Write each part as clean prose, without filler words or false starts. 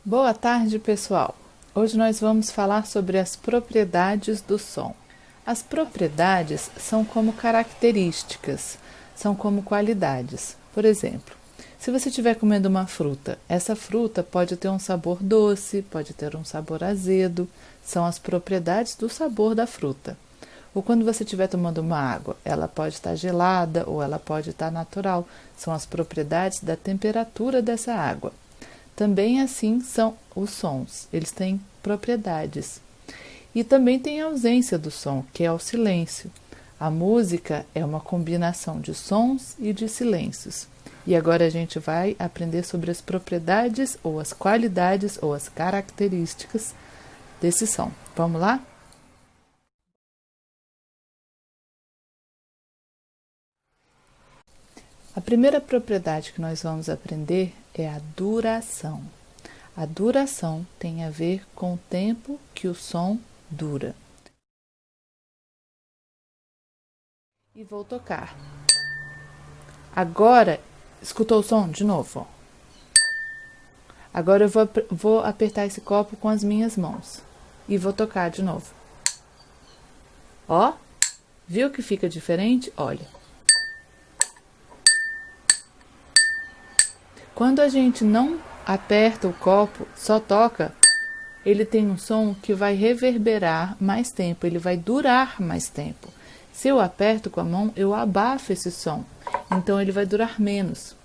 Boa tarde, pessoal! Hoje nós vamos falar sobre as propriedades do som. As propriedades são como características, são como qualidades. Por exemplo, se você estiver comendo uma fruta, essa fruta pode ter um sabor doce, pode ter um sabor azedo, são as propriedades do sabor da fruta. Ou quando você estiver tomando uma água, ela pode estar gelada ou ela pode estar natural, são as propriedades da temperatura dessa água. Também assim são os sons, eles têm propriedades. E também tem a ausência do som, que é o silêncio. A música é uma combinação de sons e de silêncios. E agora a gente vai aprender sobre as propriedades ou as qualidades ou as características desse som. Vamos lá? A primeira propriedade que nós vamos aprender é a duração. A duração tem a ver com o tempo que o som dura. E vou tocar. Agora, escutou o som de novo? Agora eu vou apertar esse copo com as minhas mãos. E vou tocar de novo. Ó, viu que fica diferente? Olha. Quando a gente não aperta o copo, só toca, ele tem um som que vai reverberar mais tempo, ele vai durar mais tempo. Se eu aperto com a mão, eu abafo esse som, então ele vai durar menos.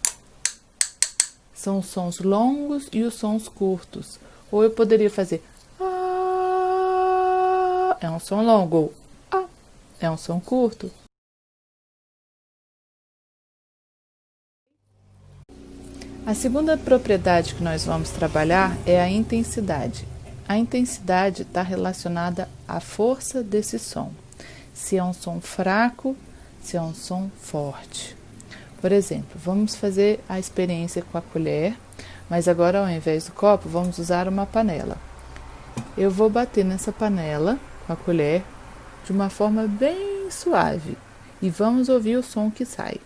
São os sons longos e os sons curtos. Ou eu poderia fazer ah, é um som longo, ou ah, é um som curto. A segunda propriedade que nós vamos trabalhar é a intensidade. A intensidade está relacionada à força desse som. Se é um som fraco, se é um som forte. Por exemplo, vamos fazer a experiência com a colher, mas agora ao invés do copo, vamos usar uma panela. Eu vou bater nessa panela com a colher de uma forma bem suave e vamos ouvir o som que sai.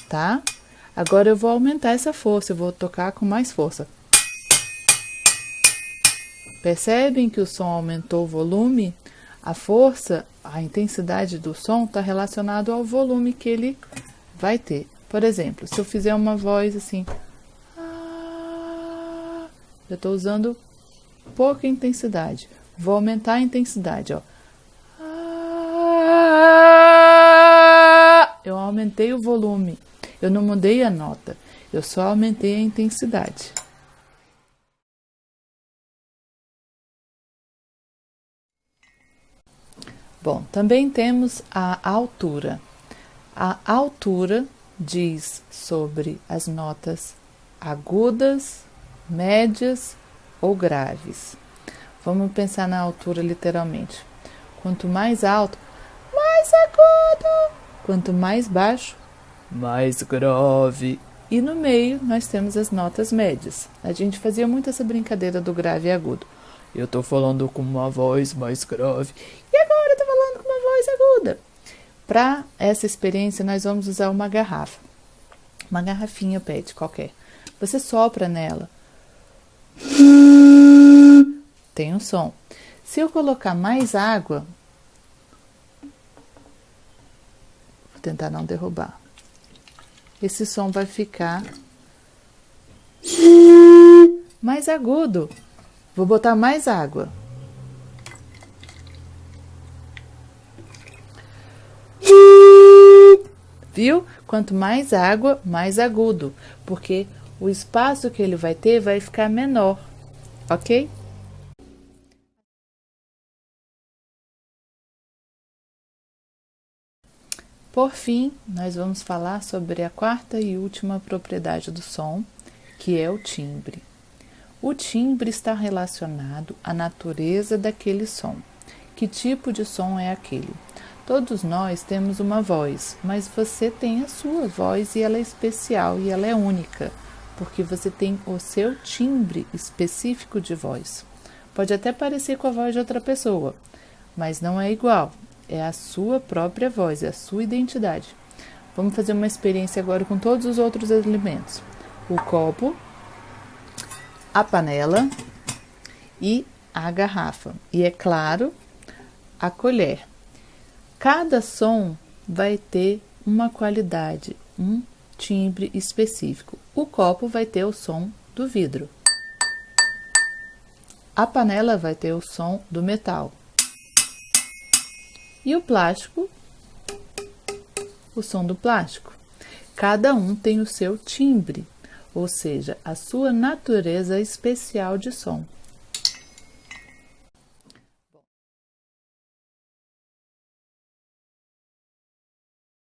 Tá? Agora eu vou aumentar essa força, eu vou tocar com mais força. Percebem que o som aumentou o volume? A força, a intensidade do som está relacionado ao volume que ele vai ter. Por exemplo, se eu fizer uma voz assim, eu estou usando pouca intensidade. Vou aumentar a intensidade, ó. Eu aumentei o volume. Eu não mudei a nota, eu só aumentei a intensidade. Bom, também temos a altura. A altura diz sobre as notas agudas, médias ou graves. Vamos pensar na altura literalmente. Quanto mais alto, mais agudo. Quanto mais baixo, mais grave. E no meio nós temos as notas médias. A gente fazia muito essa brincadeira do grave e agudo. Eu tô falando com uma voz mais grave e agora eu tô falando com uma voz aguda. Para essa experiência nós vamos usar uma garrafa. Uma garrafinha PET qualquer. Você sopra nela. Tem um som. Se eu colocar mais água, vou tentar não derrubar. Esse som vai ficar mais agudo. Vou botar mais água. Viu? Quanto mais água, mais agudo, porque o espaço que ele vai ter vai ficar menor, ok? Por fim, nós vamos falar sobre a quarta e última propriedade do som, que é o timbre. O timbre está relacionado à natureza daquele som. Que tipo de som é aquele? Todos nós temos uma voz, mas você tem a sua voz e ela é especial e ela é única, porque você tem o seu timbre específico de voz. Pode até parecer com a voz de outra pessoa, mas não é igual. É a sua própria voz, é a sua identidade. Vamos fazer uma experiência agora com todos os outros elementos. O copo, a panela e a garrafa. E, é claro, a colher. Cada som vai ter uma qualidade, um timbre específico. O copo vai ter o som do vidro. A panela vai ter o som do metal. E o plástico, o som do plástico. Cada um tem o seu timbre, ou seja, a sua natureza especial de som.